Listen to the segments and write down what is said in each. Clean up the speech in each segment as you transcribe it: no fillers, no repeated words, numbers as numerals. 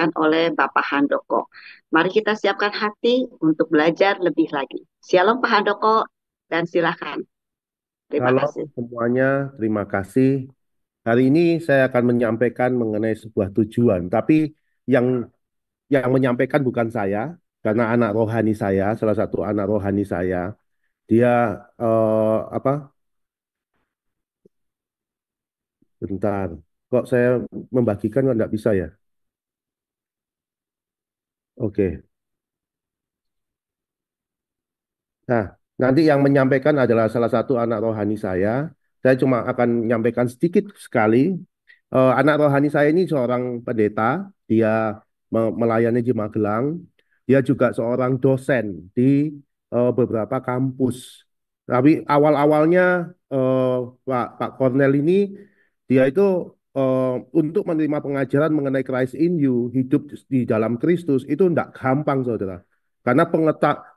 disampaikan oleh Bapak Handoko. Mari kita siapkan hati untuk belajar lebih lagi. Shalom Pak Handoko, dan silakan. Terima Halo kasih. semuanya, terima kasih. Hari ini saya akan menyampaikan mengenai sebuah tujuan, tapi yang menyampaikan bukan saya, karena anak rohani saya, salah satu anak rohani saya, dia apa? Bentar, kok saya membagikan kok nggak bisa ya? Oke. Nah, nanti yang menyampaikan adalah salah satu anak rohani saya. Saya cuma akan menyampaikan sedikit sekali. Anak rohani saya ini seorang pendeta. Dia melayani di Magelang. Dia juga seorang dosen di beberapa kampus. Tapi awal-awalnya eh, Pak Cornel ini dia itu untuk menerima pengajaran mengenai Christ in you, hidup di dalam Kristus itu tidak gampang, saudara. Karena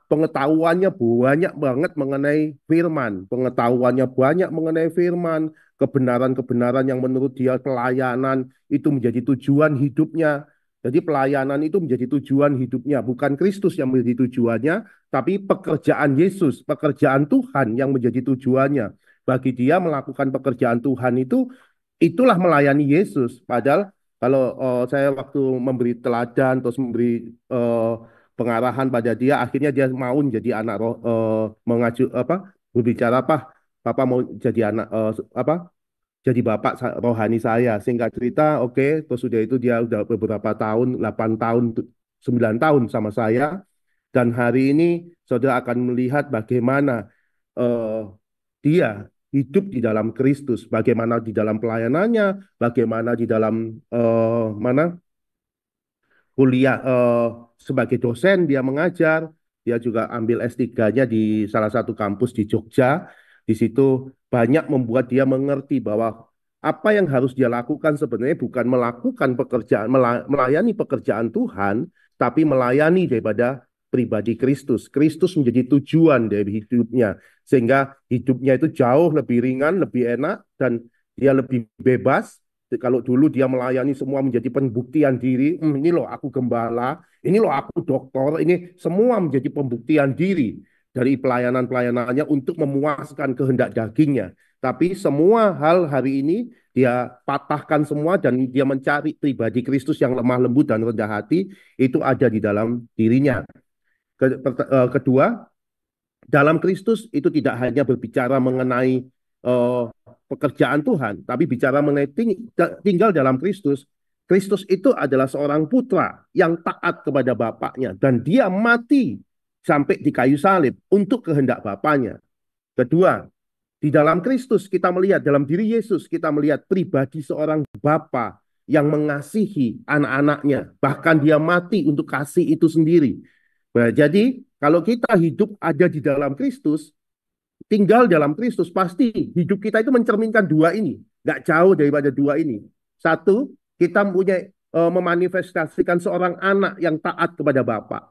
pengetahuannya banyak banget mengenai firman, pengetahuannya banyak mengenai firman, kebenaran-kebenaran yang menurut dia pelayanan itu menjadi tujuan hidupnya. Jadi pelayanan itu menjadi tujuan hidupnya, bukan Kristus yang menjadi tujuannya, tapi pekerjaan Yesus, pekerjaan Tuhan yang menjadi tujuannya. Bagi dia melakukan pekerjaan Tuhan itulah melayani Yesus. Padahal kalau saya waktu memberi teladan terus memberi pengarahan pada dia, akhirnya dia mau menjadi anak roh, mengaju apa berbicara apa, Papa mau jadi anak apa jadi bapak rohani saya. Singkat cerita, oke, terus sudah itu dia udah beberapa tahun, 8 tahun, 9 tahun sama saya. Dan hari ini saudara akan melihat bagaimana eh, dia hidup di dalam Kristus, bagaimana di dalam pelayanannya, bagaimana di dalam mana kuliah sebagai dosen dia mengajar, dia juga ambil S3-nya di salah satu kampus di Jogja. Di situ banyak membuat dia mengerti bahwa apa yang harus dia lakukan sebenarnya bukan melakukan pekerjaan melayani pekerjaan Tuhan, tapi melayani daripada pribadi Kristus. Kristus menjadi tujuan dari hidupnya, sehingga hidupnya itu jauh lebih ringan, lebih enak, dan dia lebih bebas. Kalau dulu dia melayani semua menjadi pembuktian diri, ini loh aku gembala, ini loh aku dokter, ini semua menjadi pembuktian diri dari pelayanan-pelayanannya untuk memuaskan kehendak dagingnya. Tapi semua hal hari ini dia patahkan semua dan dia mencari pribadi Kristus yang lemah lembut dan rendah hati itu ada di dalam dirinya. Kedua, dalam Kristus itu tidak hanya berbicara mengenai eh, pekerjaan Tuhan, tapi bicara mengenai tinggal dalam Kristus. Kristus itu adalah seorang putra yang taat kepada bapaknya dan dia mati sampai di kayu salib untuk kehendak bapaknya. Kedua, di dalam Kristus kita melihat, dalam diri Yesus kita melihat pribadi seorang bapa yang mengasihi anak-anaknya, bahkan dia mati untuk kasih itu sendiri. Nah, jadi kalau kita hidup ada di dalam Kristus, tinggal dalam Kristus, pasti hidup kita itu mencerminkan dua ini. Nggak jauh daripada dua ini. Satu, kita punya memanifestasikan seorang anak yang taat kepada Bapa.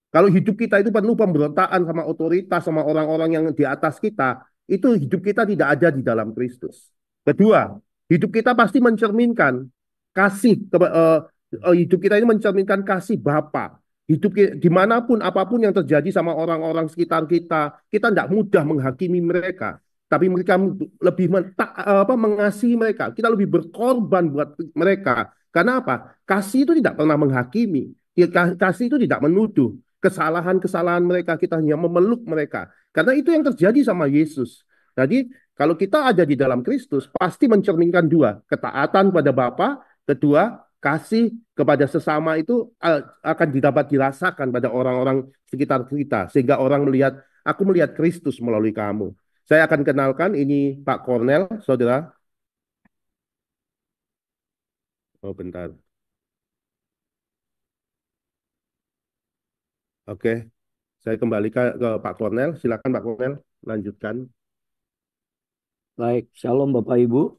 Kalau hidup kita itu penuh pemberontakan sama otoritas, sama orang-orang yang di atas kita, itu hidup kita tidak ada di dalam Kristus. Kedua, hidup kita pasti mencerminkan hidup kita ini mencerminkan kasih Bapa. Hidup dimanapun apapun yang terjadi sama orang-orang sekitar kita tidak mudah menghakimi mereka, tapi mereka lebih mengasihi mereka. Kita lebih berkorban buat mereka. Karena apa? Kasih itu tidak pernah menghakimi. Kasih itu tidak menuduh kesalahan-kesalahan mereka, kita hanya memeluk mereka. Karena itu yang terjadi sama Yesus. Jadi, kalau kita ada di dalam Kristus, pasti mencerminkan dua, ketaatan pada Bapa, kedua, kasih kepada sesama itu akan dapat dirasakan pada orang-orang sekitar kita, sehingga orang melihat, aku melihat Kristus melalui kamu. Saya akan kenalkan, ini Pak Cornel, saudara. Oh, bentar. Oke, saya kembali ke Pak Cornel. Silakan Pak Cornel, lanjutkan. Baik, Shalom Bapak Ibu.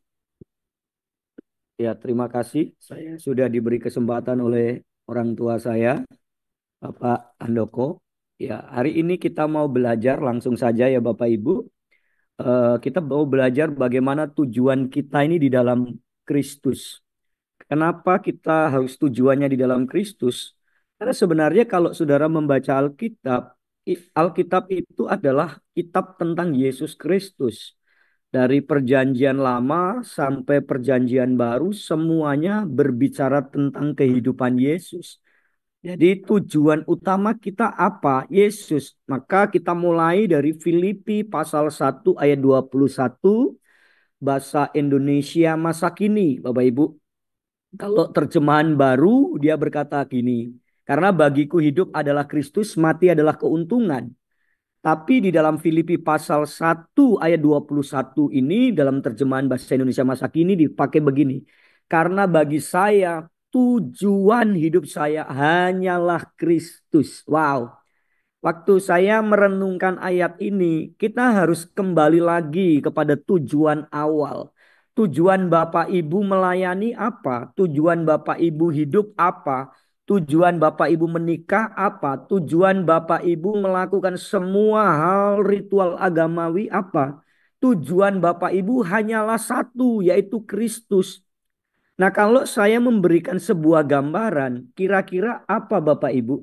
Ya, terima kasih. Saya sudah diberi kesempatan oleh orang tua saya, Bapak Andoko. Ya, hari ini kita mau belajar langsung saja ya Bapak Ibu. Kita mau belajar bagaimana tujuan kita ini di dalam Kristus. Kenapa kita harus tujuannya di dalam Kristus? Karena sebenarnya kalau saudara membaca Alkitab, Alkitab itu adalah kitab tentang Yesus Kristus. Dari perjanjian lama sampai perjanjian baru, semuanya berbicara tentang kehidupan Yesus. Jadi tujuan utama kita apa? Yesus. Maka kita mulai dari Filipi pasal 1 ayat 21, bahasa Indonesia masa kini, Bapak Ibu. Kalau terjemahan baru, dia berkata gini, karena bagiku hidup adalah Kristus, mati adalah keuntungan. Tapi di dalam Filipi pasal 1 ayat 21 ini, dalam terjemahan bahasa Indonesia masa kini dipakai begini. Karena bagi saya, tujuan hidup saya hanyalah Kristus. Wow. Waktu saya merenungkan ayat ini, kita harus kembali lagi kepada tujuan awal. Tujuan Bapak Ibu melayani apa? Tujuan Bapak Ibu hidup apa? Tujuan Bapak Ibu menikah apa? Tujuan Bapak Ibu melakukan semua hal ritual agamawi apa? Tujuan Bapak Ibu hanyalah satu, yaitu Kristus. Nah, kalau saya memberikan sebuah gambaran, kira-kira apa Bapak Ibu?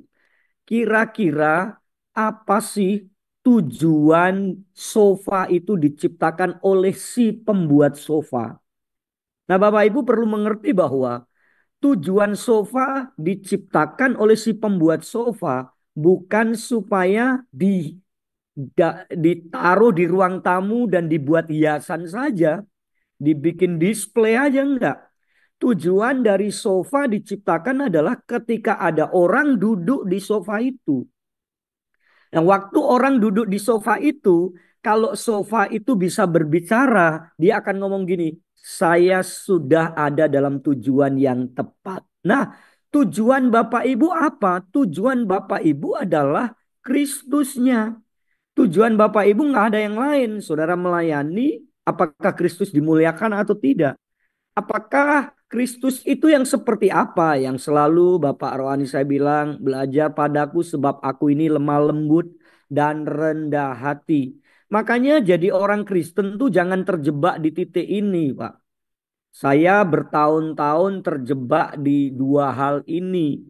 Kira-kira apa sih tujuan sofa itu diciptakan oleh si pembuat sofa? Nah, Bapak Ibu perlu mengerti bahwa tujuan sofa diciptakan oleh si pembuat sofa bukan supaya ditaruh di ruang tamu dan dibuat hiasan saja, dibikin display aja enggak. Tujuan dari sofa diciptakan adalah ketika ada orang duduk di sofa itu. Nah, waktu orang duduk di sofa itu, kalau sofa itu bisa berbicara, dia akan ngomong gini, saya sudah ada dalam tujuan yang tepat. Nah, tujuan Bapak Ibu apa? Tujuan Bapak Ibu adalah Kristusnya. Tujuan Bapak Ibu nggak ada yang lain. Saudara melayani, apakah Kristus dimuliakan atau tidak? Apakah Kristus itu yang seperti apa? Yang selalu Bapak Rohani saya bilang, belajar padaku sebab aku ini lemah lembut dan rendah hati. Makanya jadi orang Kristen tuh jangan terjebak di titik ini, Pak. Saya bertahun-tahun terjebak di dua hal ini.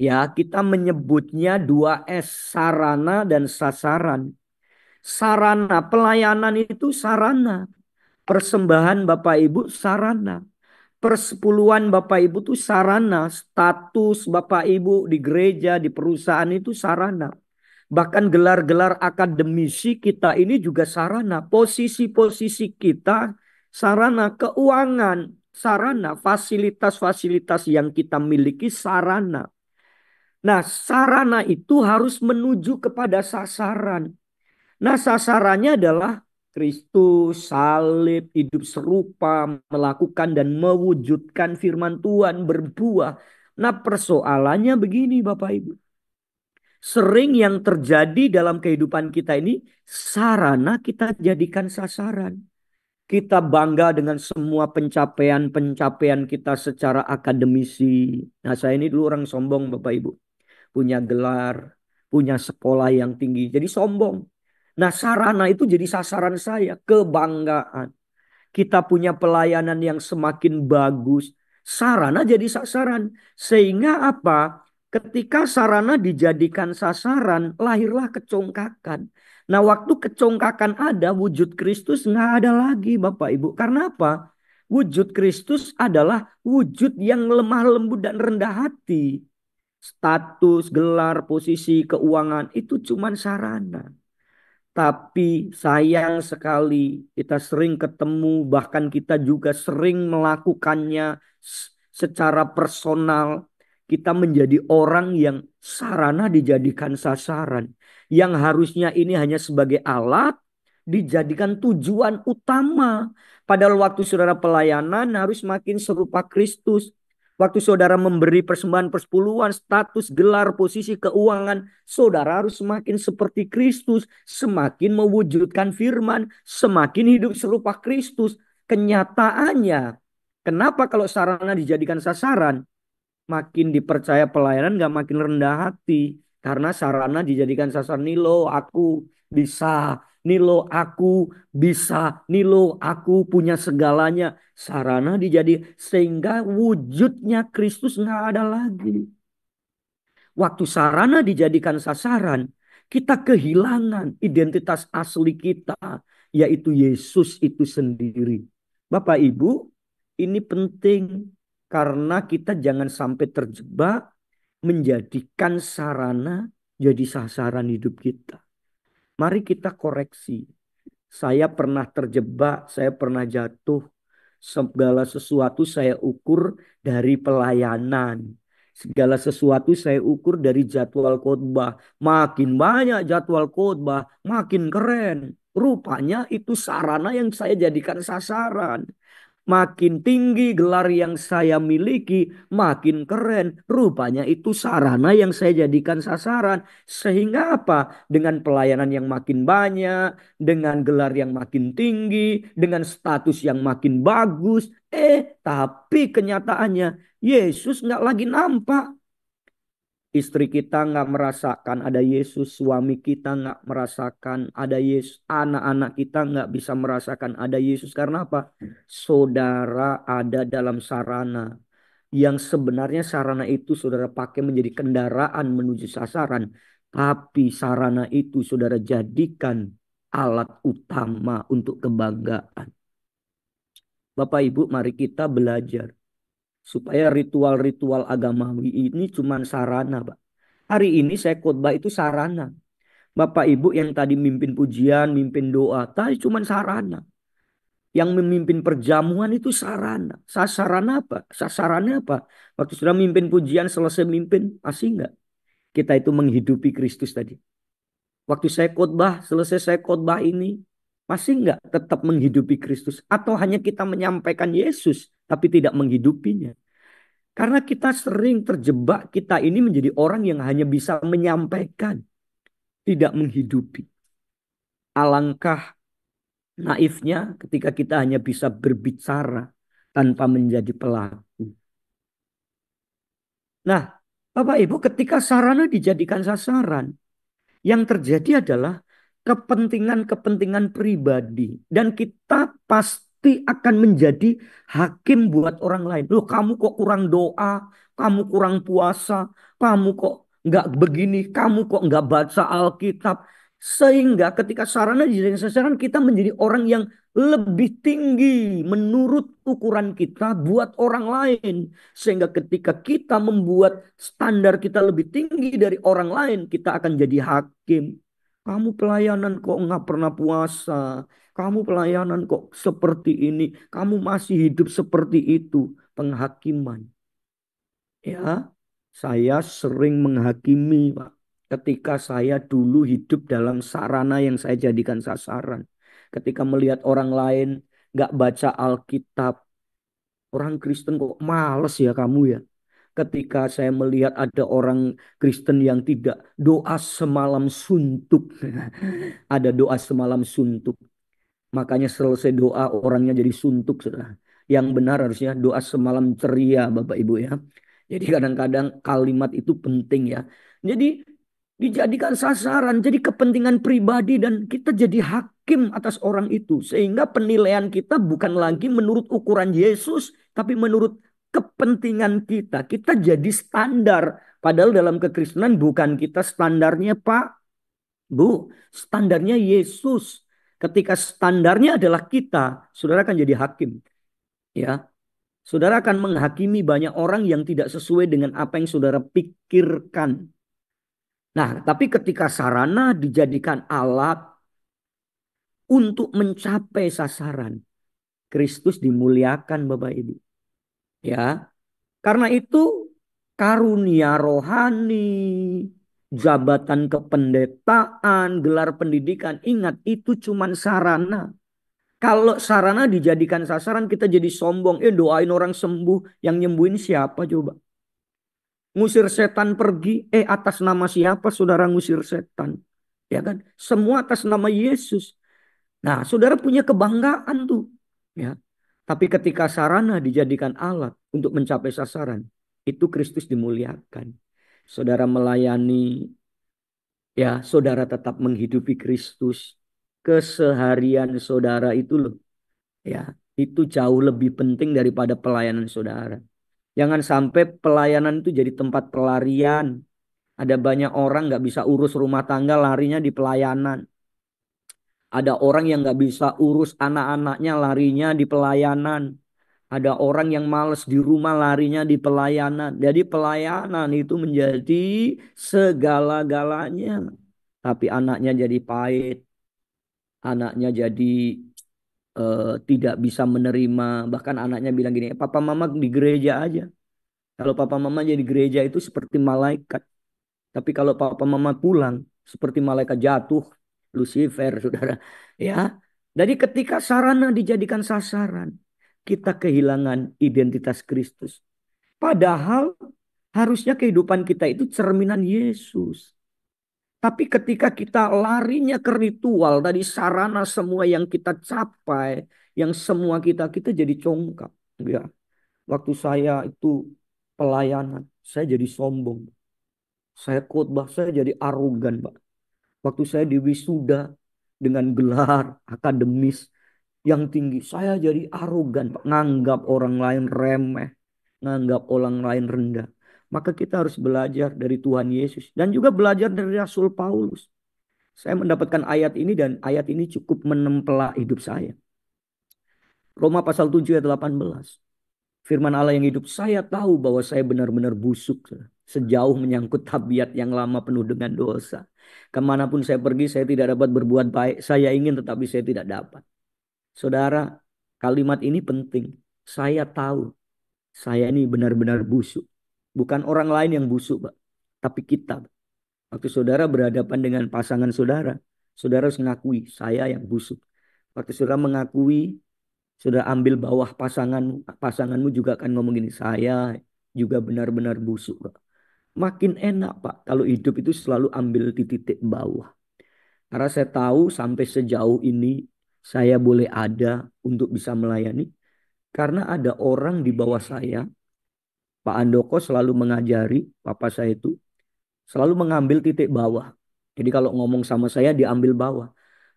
Ya, kita menyebutnya 2S, sarana dan sasaran. Sarana, pelayanan itu sarana. Persembahan Bapak Ibu sarana. Persepuluhan Bapak Ibu itu sarana. Status Bapak Ibu di gereja, di perusahaan itu sarana. Bahkan gelar-gelar akademisi kita ini juga sarana. Posisi-posisi kita sarana. Keuangan sarana. Fasilitas-fasilitas yang kita miliki sarana. Nah, sarana itu harus menuju kepada sasaran. Nah, sasarannya adalah Kristus, salib, hidup serupa, melakukan dan mewujudkan firman Tuhan berbuah. Nah, persoalannya begini Bapak Ibu. Sering yang terjadi dalam kehidupan kita ini, sarana kita jadikan sasaran. Kita bangga dengan semua pencapaian-pencapaian kita secara akademisi. Nah, saya ini dulu orang sombong Bapak Ibu. Punya gelar, punya sekolah yang tinggi. Jadi sombong. Nah, sarana itu jadi sasaran saya, kebanggaan. Kita punya pelayanan yang semakin bagus, sarana jadi sasaran. Sehingga apa? Ketika sarana dijadikan sasaran, lahirlah kecongkakan. Nah, waktu kecongkakan ada, wujud Kristus nggak ada lagi Bapak Ibu. Karena apa? Wujud Kristus adalah wujud yang lemah lembut dan rendah hati. Status, gelar, posisi, keuangan itu cuma sarana. Tapi sayang sekali kita sering ketemu, bahkan kita juga sering melakukannya secara personal. Kita menjadi orang yang sarana dijadikan sasaran. Yang harusnya ini hanya sebagai alat dijadikan tujuan utama. Padahal waktu saudara pelayanan harus makin serupa Kristus. Waktu saudara memberi persembahan persepuluhan, status, gelar, posisi keuangan, saudara harus semakin seperti Kristus, semakin mewujudkan firman, semakin hidup serupa Kristus. Kenyataannya, kenapa kalau sarana dijadikan sasaran, makin dipercaya pelayanan gak makin rendah hati. Karena sarana dijadikan sasaran nih loh, aku bisa nih lo aku bisa, nih lo aku punya segalanya. Sarana dijadi sehingga wujudnya Kristus nggak ada lagi. Waktu sarana dijadikan sasaran, kita kehilangan identitas asli kita, yaitu Yesus itu sendiri. Bapak Ibu, ini penting karena kita jangan sampai terjebak menjadikan sarana jadi sasaran hidup kita. Mari kita koreksi. Saya pernah terjebak, saya pernah jatuh. Segala sesuatu saya ukur dari pelayanan. Segala sesuatu saya ukur dari jadwal khotbah. Makin banyak jadwal khotbah, makin keren. Rupanya itu sarana yang saya jadikan sasaran. Makin tinggi gelar yang saya miliki, makin keren. Rupanya itu sarana yang saya jadikan sasaran. Sehingga apa? Dengan pelayanan yang makin banyak, dengan gelar yang makin tinggi, dengan status yang makin bagus. Tapi kenyataannya Yesus nggak lagi nampak. Istri kita nggak merasakan ada Yesus, suami kita nggak merasakan ada Yesus, anak-anak kita nggak bisa merasakan ada Yesus. Karena apa? Saudara ada dalam sarana yang sebenarnya sarana itu saudara pakai menjadi kendaraan menuju sasaran. Tapi sarana itu saudara jadikan alat utama untuk kebanggaan. Bapak Ibu, mari kita belajar supaya ritual-ritual agamawi ini cuma sarana, Pak. Hari ini saya khotbah itu sarana. Bapak Ibu yang tadi mimpin pujian, mimpin doa, tadi cuma sarana. Yang memimpin perjamuan itu sarana. Sasaran apa? Sasarannya apa? Waktu sudah mimpin pujian, selesai mimpin, masih enggak? Kita itu menghidupi Kristus tadi. Waktu saya khotbah, selesai saya khotbah ini, masih enggak tetap menghidupi Kristus? Atau hanya kita menyampaikan Yesus, tapi tidak menghidupinya? Karena kita sering terjebak, kita ini menjadi orang yang hanya bisa menyampaikan, tidak menghidupi. Alangkah naifnya ketika kita hanya bisa berbicara tanpa menjadi pelaku. Nah, Bapak Ibu, ketika sarana dijadikan sasaran, yang terjadi adalah kepentingan-kepentingan pribadi. Dan kita pasti akan menjadi hakim buat orang lain. Loh, kamu kok kurang doa, kamu kurang puasa, kamu kok nggak begini, kamu kok nggak baca Alkitab. Sehingga ketika sarana dijadikan sasaran, kita menjadi orang yang lebih tinggi menurut ukuran kita buat orang lain. Sehingga ketika kita membuat standar kita lebih tinggi dari orang lain, kita akan jadi hakim. Kamu pelayanan kok nggak pernah puasa. Kamu pelayanan kok seperti ini. Kamu masih hidup seperti itu. Penghakiman. Ya, saya sering menghakimi, Pak. Ketika saya dulu hidup dalam sarana yang saya jadikan sasaran. Ketika melihat orang lain nggak baca Alkitab. Orang Kristen kok males ya kamu ya. Ketika saya melihat ada orang Kristen yang tidak doa semalam suntuk. Ada doa semalam suntuk. Makanya selesai doa orangnya jadi suntuk. Saudara. Yang benar harusnya doa semalam ceria Bapak Ibu ya. Jadi kadang-kadang kalimat itu penting ya. Jadi dijadikan sasaran, jadi kepentingan pribadi dan kita jadi hakim atas orang itu. Sehingga penilaian kita bukan lagi menurut ukuran Yesus, tapi menurut kepentingan kita. Kita jadi standar. Padahal dalam kekristenan bukan kita standarnya Pak, Bu. Standarnya Yesus. Ketika standarnya adalah kita, saudara akan jadi hakim. Ya, saudara akan menghakimi banyak orang yang tidak sesuai dengan apa yang saudara pikirkan. Nah, tapi ketika sarana dijadikan alat untuk mencapai sasaran, Kristus dimuliakan Bapak Ibu. Ya, karena itu karunia rohani, jabatan kependetaan, gelar pendidikan, ingat itu cuma sarana. Kalau sarana dijadikan sasaran kita jadi sombong. Doain orang sembuh, yang nyembuhin siapa coba? Ngusir setan pergi, atas nama siapa saudara ngusir setan? Ya kan? Semua atas nama Yesus. Nah, saudara punya kebanggaan tuh. Ya. Tapi ketika sarana dijadikan alat untuk mencapai sasaran, itu Kristus dimuliakan. Saudara melayani, ya, saudara tetap menghidupi Kristus. keseharian saudara itu loh. Ya, itu jauh lebih penting daripada pelayanan saudara. Jangan sampai pelayanan itu jadi tempat pelarian. Ada banyak orang nggak bisa urus rumah tangga, larinya di pelayanan. Ada orang yang nggak bisa urus anak-anaknya, larinya di pelayanan. Ada orang yang males di rumah, larinya di pelayanan. Jadi pelayanan itu menjadi segala-galanya. Tapi anaknya jadi pahit, anaknya jadi tidak bisa menerima. Bahkan anaknya bilang gini, papa mama di gereja aja. Kalau papa mama jadi gereja itu seperti malaikat. Tapi kalau papa mama pulang, seperti malaikat jatuh, Lucifer, saudara. Ya, jadi ketika sarana dijadikan sasaran, kita kehilangan identitas Kristus. Padahal harusnya kehidupan kita itu cerminan Yesus. Tapi ketika kita larinya ke ritual, tadi sarana semua yang kita capai, yang semua kita jadi congkak. Ya, waktu saya itu pelayanan, saya jadi sombong. Saya khotbah, saya jadi arogan, Pak. Waktu saya di wisuda dengan gelar akademis yang tinggi, saya jadi arogan, Pak. Nganggap orang lain remeh, nganggap orang lain rendah. Maka kita harus belajar dari Tuhan Yesus dan juga belajar dari Rasul Paulus. Saya mendapatkan ayat ini dan ayat ini cukup menempela hidup saya. Roma pasal 7 ayat 18. Firman Allah yang hidup, saya tahu bahwa saya benar-benar busuk. Sejauh menyangkut tabiat yang lama penuh dengan dosa. Kemanapun saya pergi, saya tidak dapat berbuat baik. Saya ingin tetapi saya tidak dapat. Saudara, kalimat ini penting. Saya tahu, saya ini benar-benar busuk. Bukan orang lain yang busuk, Pak. Tapi kita. Waktu saudara berhadapan dengan pasangan saudara, saudara harus mengakui, saya yang busuk. Waktu saudara mengakui, sudah ambil bawah pasanganmu, pasanganmu juga akan ngomong gini, saya juga benar-benar busuk, Pak. Makin enak, Pak, kalau hidup itu selalu ambil di titik bawah. Karena saya tahu sampai sejauh ini saya boleh ada untuk bisa melayani. Karena ada orang di bawah saya, Pak Andoko selalu mengajari, papa saya itu selalu mengambil titik bawah. Jadi kalau ngomong sama saya diambil bawah.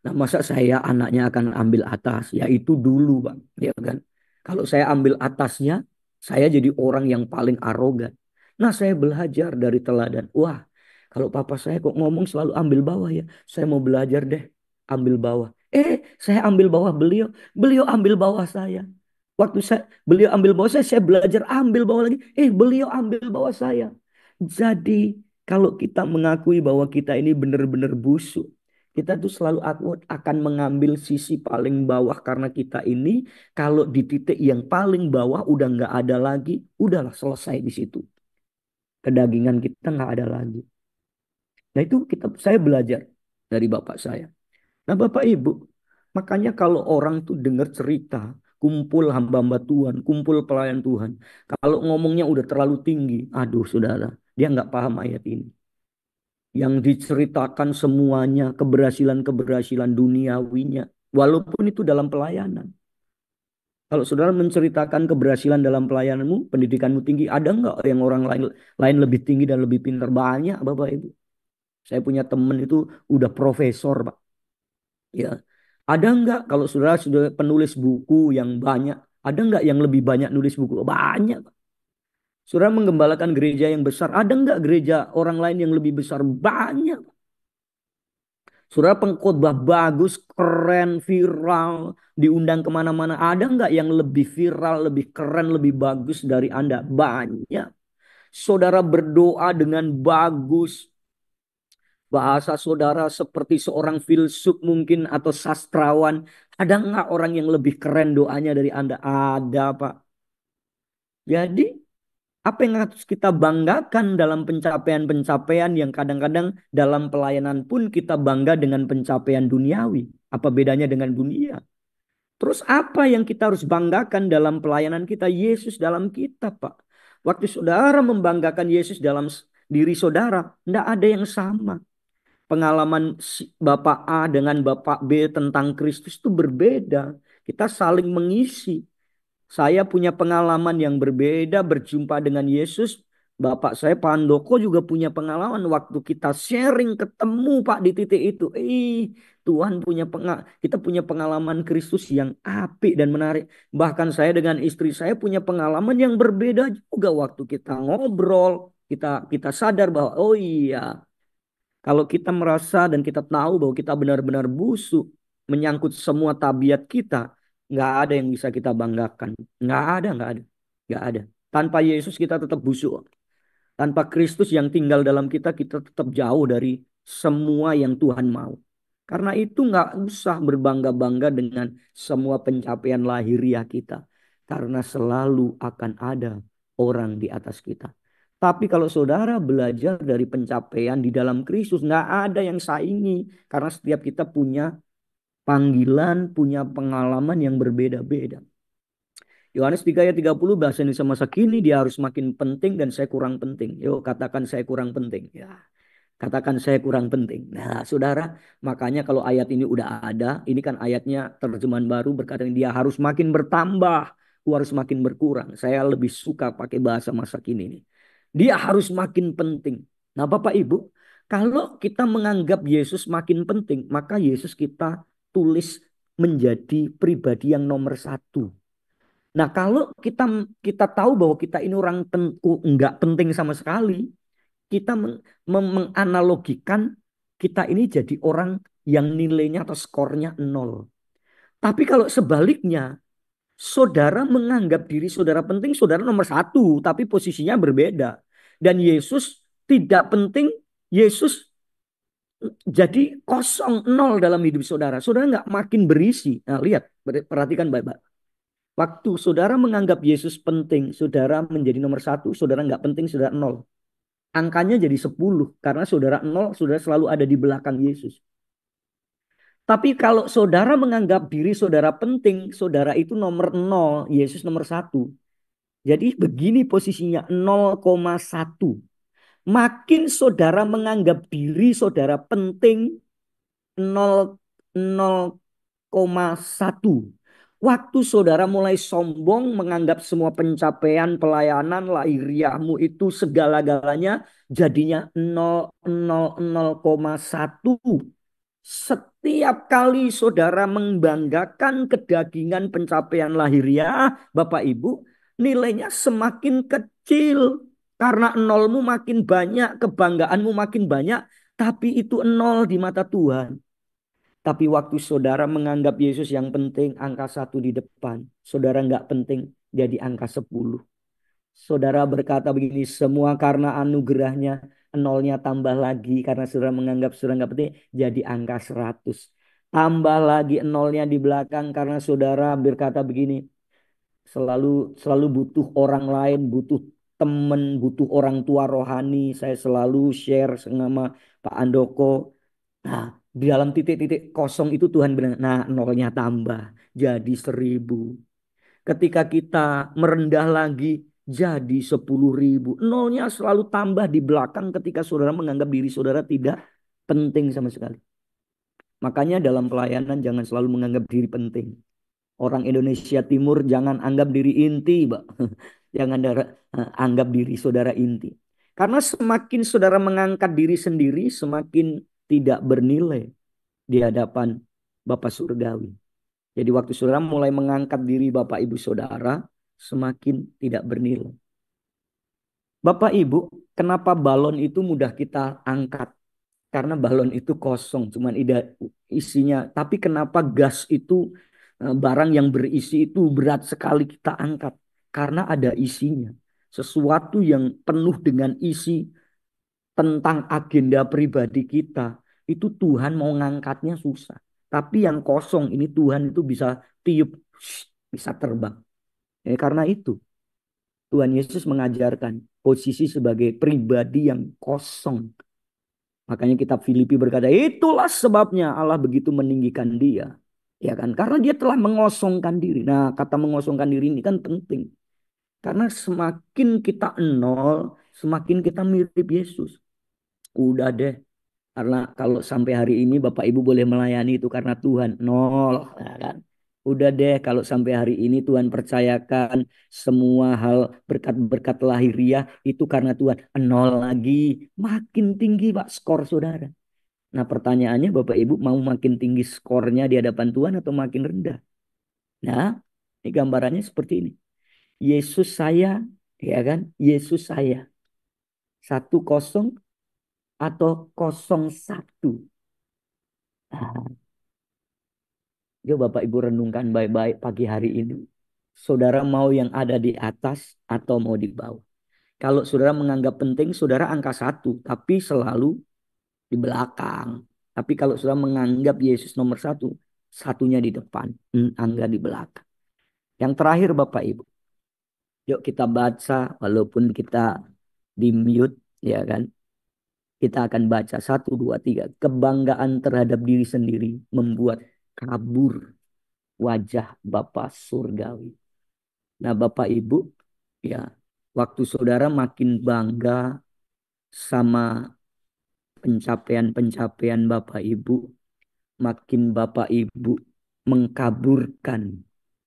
Nah, masa saya anaknya akan ambil atas? Ya itu dulu, Pak. Ya kan? Kalau saya ambil atasnya, saya jadi orang yang paling arogan. Nah, saya belajar dari teladan. Wah, kalau papa saya kok ngomong selalu ambil bawah ya. Saya mau belajar deh ambil bawah. Saya ambil bawah beliau. Beliau ambil bawah saya. Waktu beliau ambil bawah saya belajar ambil bawah lagi. Beliau ambil bawah saya. Jadi kalau kita mengakui bahwa kita ini benar-benar busuk, kita tuh selalu akan mengambil sisi paling bawah karena kita ini kalau di titik yang paling bawah udah nggak ada lagi, udahlah selesai di situ. Kedagingan kita nggak ada lagi. Nah itu saya belajar dari bapak saya. Nah bapak ibu, makanya kalau orang tuh dengar cerita, kumpul hamba-hamba Tuhan, kumpul pelayan Tuhan. Kalau ngomongnya udah terlalu tinggi, aduh saudara, dia nggak paham ayat ini. Yang diceritakan semuanya keberhasilan-keberhasilan duniawinya. Walaupun itu dalam pelayanan. Kalau saudara menceritakan keberhasilan dalam pelayananmu, pendidikanmu tinggi, ada nggak yang orang lain lebih tinggi dan lebih pintar? Banyak, Bapak Ibu. Saya punya teman itu udah profesor, Pak. Ya, ada nggak kalau saudara sudah penulis buku yang banyak, ada nggak yang lebih banyak nulis buku? Banyak, Pak. Saudara menggembalakan gereja yang besar, ada nggak gereja orang lain yang lebih besar? Banyak. Saudara pengkhotbah bagus, keren, viral, diundang kemana-mana. Ada nggak yang lebih viral, lebih keren, lebih bagus dari Anda? Banyak. Saudara berdoa dengan bagus. Bahasa saudara seperti seorang filsuf mungkin atau sastrawan. Ada nggak orang yang lebih keren doanya dari Anda? Ada, Pak. Jadi apa yang harus kita banggakan dalam pencapaian-pencapaian yang kadang-kadang dalam pelayanan pun kita bangga dengan pencapaian duniawi. Apa bedanya dengan dunia? Terus apa yang kita harus banggakan dalam pelayanan kita? Yesus dalam kita, Pak. Waktu saudara membanggakan Yesus dalam diri saudara, tidak ada yang sama. Pengalaman Bapak A dengan Bapak B tentang Kristus itu berbeda. Kita saling mengisi. Saya punya pengalaman yang berbeda berjumpa dengan Yesus Bapak saya Pak Handoko juga punya pengalaman waktu kita sharing ketemu Pak di titik itu. Tuhan punya kita punya pengalaman Kristus yang apik dan menarik. Bahkan saya dengan istri saya punya pengalaman yang berbeda juga waktu kita ngobrol, kita sadar bahwa oh iya, kalau kita merasa dan kita tahu bahwa kita benar-benar busuk menyangkut semua tabiat kita, nggak ada yang bisa kita banggakan. Nggak ada. Tanpa Yesus kita tetap busuk. Tanpa Kristus yang tinggal dalam kita, kita tetap jauh dari semua yang Tuhan mau. Karena itu nggak usah berbangga-bangga dengan semua pencapaian lahiriah kita. Karena selalu akan ada orang di atas kita. Tapi kalau saudara belajar dari pencapaian di dalam Kristus, nggak ada yang saingi. Karena setiap kita punya panggilan, punya pengalaman yang berbeda-beda. Yohanes 3 ayat 30 bahasa Indonesia masa kini dia harus makin penting dan saya kurang penting. Yuk katakan saya kurang penting. Ya, katakan saya kurang penting. Nah, saudara, makanya kalau ayat ini udah ada, ini kan ayatnya terjemahan baru berkata dia harus makin bertambah, harus makin berkurang. Saya lebih suka pakai bahasa masa kini nih. Dia harus makin penting. Nah, Bapak Ibu, kalau kita menganggap Yesus makin penting, maka Yesus kita tulis menjadi pribadi yang nomor satu. Nah, kalau kita kita tahu bahwa kita ini orang enggak penting sama sekali, kita menganalogikan kita ini jadi orang yang nilainya atau skornya nol. Tapi kalau sebaliknya, saudara menganggap diri saudara penting, saudara nomor satu, tapi posisinya berbeda. Dan Yesus tidak penting, Yesus jadi kosong nol dalam hidup saudara. Saudara nggak makin berisi. Nah, lihat, perhatikan baik-baik. Waktu saudara menganggap Yesus penting, saudara menjadi nomor satu, saudara nggak penting, saudara nol. Angkanya jadi 10 karena saudara nol, saudara selalu ada di belakang Yesus. Tapi kalau saudara menganggap diri saudara penting, saudara itu nomor nol, Yesus nomor satu. Jadi begini posisinya 0,1. Makin saudara menganggap diri saudara penting 0,1. Waktu saudara mulai sombong menganggap semua pencapaian pelayanan lahiriahmu itu segala-galanya jadinya 0,1. Setiap kali saudara membanggakan kedagingan pencapaian lahiriah, Bapak Ibu, nilainya semakin kecil. Karena nolmu makin banyak, kebanggaanmu makin banyak, tapi itu nol di mata Tuhan. Tapi waktu saudara menganggap Yesus yang penting, angka 1 di depan. Saudara nggak penting, jadi angka 10. Saudara berkata begini, semua karena anugerahnya, nolnya tambah lagi. Karena saudara menganggap saudara nggak penting, jadi angka 100. Tambah lagi nolnya di belakang karena saudara berkata begini, selalu butuh orang lain, butuh teman, butuh orang tua rohani. Saya selalu share sama Pak Andoko. Nah, di dalam titik-titik kosong itu Tuhan bilang, nah nolnya tambah jadi 1000. Ketika kita merendah lagi jadi 10.000. Nolnya selalu tambah di belakang ketika saudara menganggap diri saudara tidak penting sama sekali. Makanya dalam pelayanan jangan selalu menganggap diri penting. Orang Indonesia Timur jangan anggap diri inti, Pak. Jangan anggap diri saudara inti. Karena semakin saudara mengangkat diri sendiri, semakin tidak bernilai di hadapan Bapa Surgawi. Jadi waktu saudara mulai mengangkat diri Bapak Ibu saudara, semakin tidak bernilai. Bapak Ibu, kenapa balon itu mudah kita angkat? Karena balon itu kosong, cuman isinya. Tapi kenapa gas itu barang yang berisi itu berat sekali kita angkat? Karena ada isinya. Sesuatu yang penuh dengan isi tentang agenda pribadi kita. Itu Tuhan mau ngangkatnya susah. Tapi yang kosong ini Tuhan itu bisa tiup, bisa terbang. Karena itu Tuhan Yesus mengajarkan posisi sebagai pribadi yang kosong. Makanya kitab Filipi berkata, itulah sebabnya Allah begitu meninggikan dia. Ya kan? Karena dia telah mengosongkan diri. Nah, kata mengosongkan diri ini kan penting. Karena semakin kita nol, semakin kita mirip Yesus. Udah deh. Karena kalau sampai hari ini Bapak Ibu boleh melayani itu karena Tuhan. Nol. Ya kan? Udah deh kalau sampai hari ini Tuhan percayakan semua hal berkat-berkat lahiriah itu karena Tuhan. Nol lagi. Makin tinggi Pak skor saudara. Nah pertanyaannya Bapak Ibu mau makin tinggi skornya di hadapan Tuhan atau makin rendah? Nah ini gambarannya seperti ini. Yesus saya, ya kan? Yesus saya. 1-0 atau 0-1. Nah, yuk Bapak Ibu renungkan baik-baik pagi hari ini. Saudara mau yang ada di atas atau mau di bawah? Kalau saudara menganggap penting, saudara angka 1, tapi selalu di belakang. Tapi kalau saudara menganggap Yesus nomor 1, satunya di depan, angka di belakang. Yang terakhir Bapak Ibu, yuk kita baca walaupun kita di mute, ya kan? Kita akan baca 1, 2, 3. Kebanggaan terhadap diri sendiri membuat kabur wajah Bapa surgawi. Nah, Bapak Ibu, ya, waktu saudara makin bangga sama pencapaian-pencapaian Bapak Ibu, makin Bapak Ibu mengkaburkan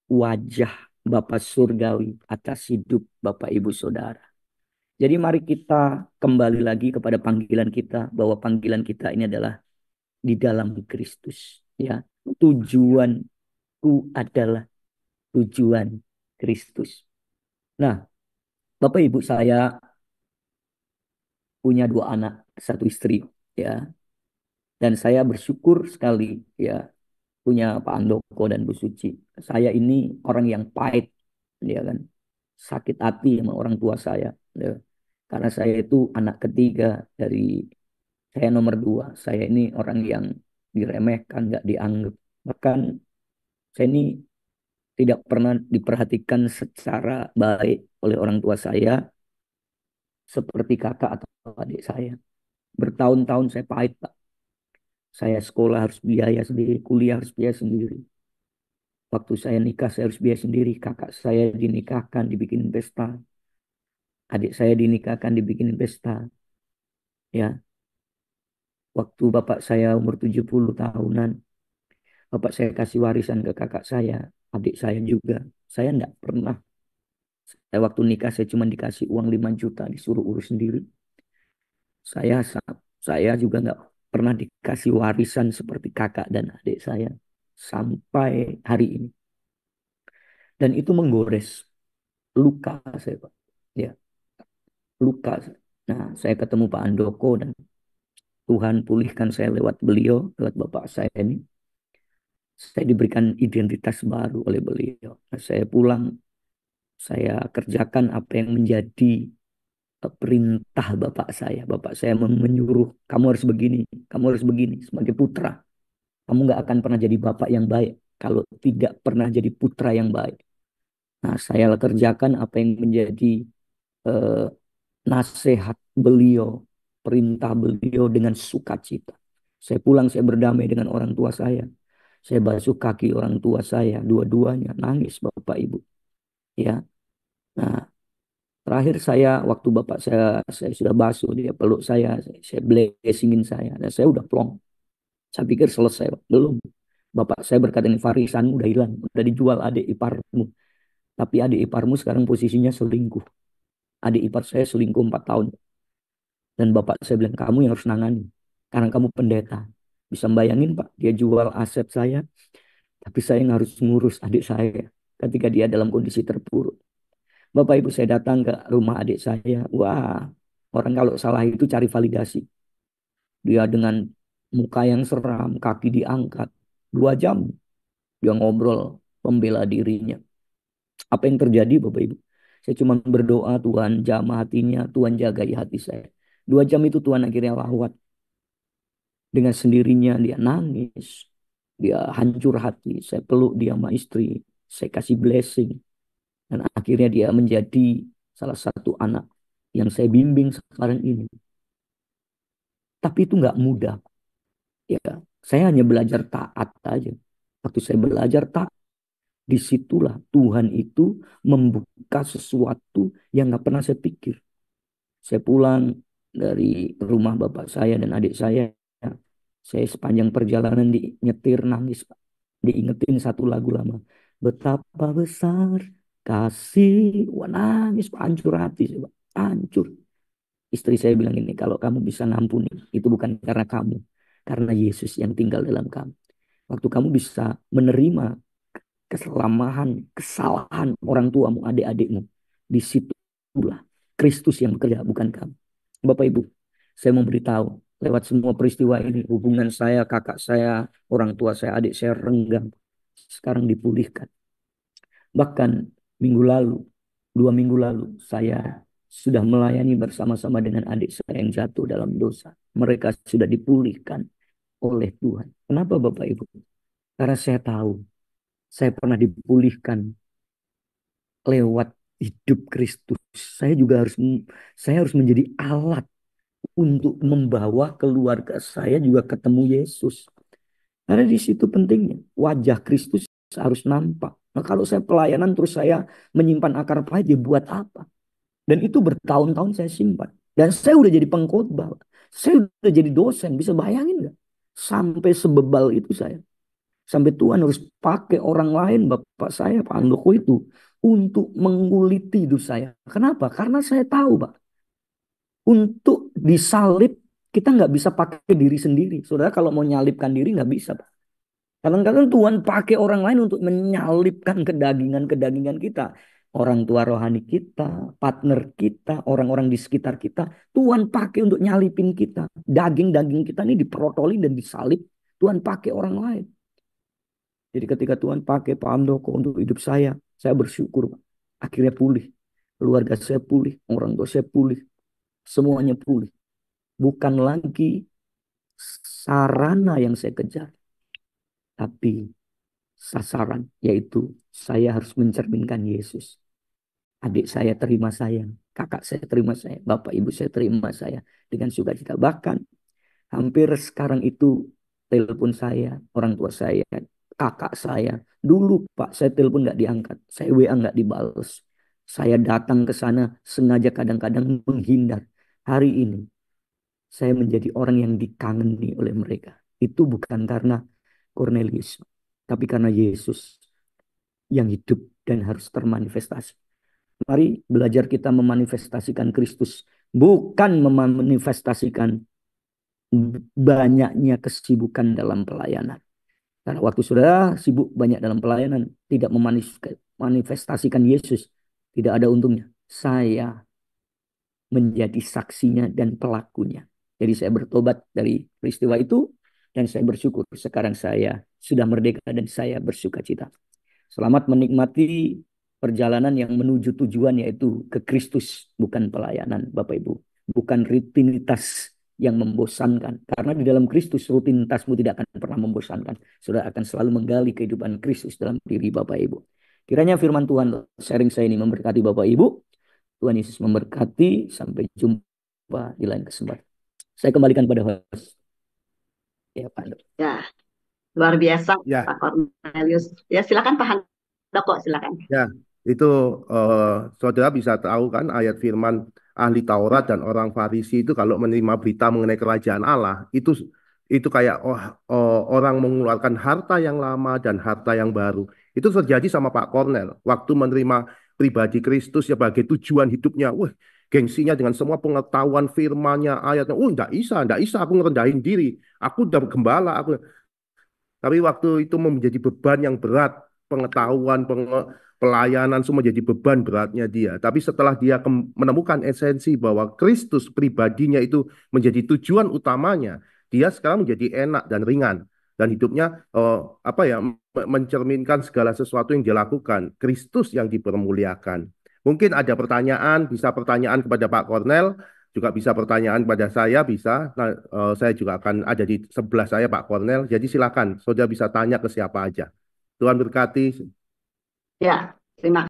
wajah Bapa surgawi atas hidup Bapak Ibu saudara. Jadi mari kita kembali lagi kepada panggilan kita, bahwa panggilan kita ini adalah di dalam Kristus. Ya, tujuanku adalah tujuan Kristus. Nah, Bapak Ibu saya punya 2 anak, 1 istri, ya. Dan saya bersyukur sekali, ya, punya Pak Andoko dan Bu Suci. Saya ini orang yang pahit, ya kan, sakit hati sama orang tua saya, ya. Karena saya itu anak ketiga dari saya nomor 2. Saya ini orang yang diremehkan, nggak dianggap. Bahkan saya ini tidak pernah diperhatikan secara baik oleh orang tua saya seperti kakak atau adik saya. Bertahun-tahun saya pahit, Pak. Saya sekolah harus biaya sendiri, kuliah harus biaya sendiri. Waktu saya nikah saya harus biaya sendiri. Kakak saya dinikahkan, dibikin pesta. Adik saya dinikahkan, dibikin pesta. Ya, waktu bapak saya umur 70 tahunan, bapak saya kasih warisan ke kakak saya, adik saya juga. Saya enggak pernah. Waktu nikah saya cuma dikasih uang 5 juta, disuruh urus sendiri. Saya saya juga enggak pernah dikasih warisan seperti kakak dan adik saya sampai hari ini. Dan itu menggores luka saya, Pak. Ya, luka. Nah, saya ketemu Pak Andoko dan Tuhan pulihkan saya lewat beliau, lewat bapak saya ini. Saya diberikan identitas baru oleh beliau. Nah, saya pulang, saya kerjakan apa yang menjadi perintah bapak saya. Bapak saya menyuruh, kamu harus begini, kamu harus begini. Sebagai putra, kamu nggak akan pernah jadi bapak yang baik kalau tidak pernah jadi putra yang baik. Nah, saya kerjakan apa yang menjadi eh, nasihat beliau, perintah beliau dengan sukacita. Saya pulang, saya berdamai dengan orang tua saya. Saya basuh kaki orang tua saya, dua-duanya nangis Bapak Ibu. Ya, nah terakhir saya waktu bapak saya sudah basuh, dia peluk saya blessingin saya, dan saya udah plong. Saya pikir selesai, belum. Bapak saya berkata ini warisanmu udah hilang, udah dijual adik iparmu. Tapi adik iparmu sekarang posisinya selingkuh. Adik ipar saya selingkuh 4 tahun. Dan bapak saya bilang, kamu yang harus nangani. Karena kamu pendeta. Bisa bayangin Pak, dia jual aset saya. Tapi saya yang harus ngurus adik saya. Ketika dia dalam kondisi terpuruk. Bapak Ibu saya datang ke rumah adik saya. Wah, orang kalau salah itu cari validasi. Dia dengan muka yang seram, kaki diangkat. 2 jam dia ngobrol, membela dirinya. Apa yang terjadi Bapak Ibu? Saya cuma berdoa, Tuhan jamah hatinya, Tuhan jagai hati saya. 2 jam itu Tuhan akhirnya lawat. Dengan sendirinya dia nangis. Dia hancur hati. Saya peluk dia sama istri. Saya kasih blessing. Dan akhirnya dia menjadi salah satu anak yang saya bimbing sekarang ini. Tapi itu nggak mudah. Ya, saya hanya belajar taat aja. Waktu saya belajar taat, disitulah Tuhan itu membuka sesuatu yang nggak pernah saya pikir. Saya pulang dari rumah bapak saya dan adik saya. Saya sepanjang perjalanan di nyetir nangis, Pak. diingetin satu lagu lama. Betapa besar kasih, wah nangis, hancur hati, coba. Hancur. Istri saya bilang ini, kalau kamu bisa ngampuni, itu bukan karena kamu, karena Yesus yang tinggal dalam kamu. Waktu kamu bisa menerima kesalahan orang tuamu, adik-adikmu, disitulah Kristus yang bekerja, bukan kamu. Bapak Ibu, saya mau beritahu, lewat semua peristiwa ini, hubungan saya, kakak saya, orang tua saya, adik saya renggang, sekarang dipulihkan. Bahkan minggu lalu, 2 minggu lalu, saya sudah melayani bersama-sama dengan adik saya yang jatuh dalam dosa. Mereka sudah dipulihkan oleh Tuhan. Kenapa Bapak Ibu? Karena saya tahu, saya pernah dipulihkan lewat hidup Kristus. Saya harus menjadi alat untuk membawa keluarga saya juga ketemu Yesus. Karena di situ pentingnya wajah Kristus harus nampak. Nah, kalau saya pelayanan terus saya menyimpan akar pahit, ya buat apa? Dan itu bertahun-tahun saya simpan. Dan saya udah jadi pengkhotbah. Saya udah jadi dosen. Bisa bayangin nggak? Sampai sebebal itu saya. Sampai Tuhan harus pakai orang lain, Bapak saya, Pak Andoko itu, untuk menguliti hidup saya. Kenapa? Karena saya tahu, Pak. Untuk disalib, kita nggak bisa pakai diri sendiri. Saudara kalau mau nyalibkan diri nggak bisa, Pak. Kadang-kadang Tuhan pakai orang lain untuk menyalibkan kedagingan-kedagingan kita. Orang tua rohani kita, partner kita, orang-orang di sekitar kita. Tuhan pakai untuk nyalipin kita. Daging-daging kita ini diprotoli dan disalib. Tuhan pakai orang lain. Jadi ketika Tuhan pakai Pak Andoko untuk hidup saya bersyukur. Akhirnya pulih. Keluarga saya pulih, orang tua saya pulih. Semuanya pulih. Bukan lagi sarana yang saya kejar. Tapi sasaran, yaitu saya harus mencerminkan Yesus. Adik saya terima saya, kakak saya terima saya, bapak ibu saya terima saya dengan sukacita. Bahkan hampir sekarang itu telepon saya, orang tua saya, kakak saya. Dulu Pak, saya telepon nggak diangkat, saya WA nggak dibales. Saya datang ke sana sengaja kadang-kadang menghindar. Hari ini saya menjadi orang yang dikangeni oleh mereka. Itu bukan karena Cornelius, tapi karena Yesus yang hidup dan harus termanifestasi. Mari belajar kita memanifestasikan Kristus, bukan memanifestasikan banyaknya kesibukan dalam pelayanan. Karena waktu saudara sibuk banyak dalam pelayanan, tidak memanifestasikan Yesus, tidak ada untungnya. Saya menjadi saksinya dan pelakunya. Jadi saya bertobat dari peristiwa itu dan saya bersyukur sekarang saya sudah merdeka dan saya bersuka cita. Selamat menikmati perjalanan yang menuju tujuan, yaitu ke Kristus, bukan pelayanan Bapak Ibu. Bukan rutinitas yang membosankan. Karena di dalam Kristus rutinitasmu tidak akan pernah membosankan. Saudara akan selalu menggali kehidupan Kristus dalam diri Bapak Ibu. Kiranya firman Tuhan sharing saya ini memberkati Bapak Ibu. Tuhan Yesus memberkati. Sampai jumpa di lain kesempatan. Saya kembalikan pada host. Ya, Pak Andoko. Ya, luar biasa Ya, Pak Cornelius. Ya, silakan Pak Handoko, silakan. ya, itu saudara bisa tahu kan ayat firman ahli Taurat dan orang Farisi itu kalau menerima berita mengenai kerajaan Allah itu kayak orang mengeluarkan harta yang lama dan harta yang baru. Itu terjadi sama Pak Cornel waktu menerima pribadi Kristus sebagai tujuan hidupnya. Wah, gengsinya dengan semua pengetahuan firman-Nya, ayatnya. Enggak bisa aku ngerendahin diri. Aku udah gembala, tapi waktu itu menjadi beban yang berat, pengetahuan, pelayanan semua jadi beban beratnya dia. Tapi setelah dia menemukan esensi bahwa Kristus pribadinya itu menjadi tujuan utamanya, dia sekarang menjadi enak dan ringan dan hidupnya mencerminkan segala sesuatu yang dia lakukan. Kristus yang dipermuliakan. Mungkin ada pertanyaan, bisa pertanyaan kepada Pak Cornel, juga bisa pertanyaan pada saya, bisa. Nah, saya juga akan ada di sebelah saya Pak Cornel. Jadi silakan, saudara bisa tanya ke siapa aja. Tuhan berkati. Ya, terima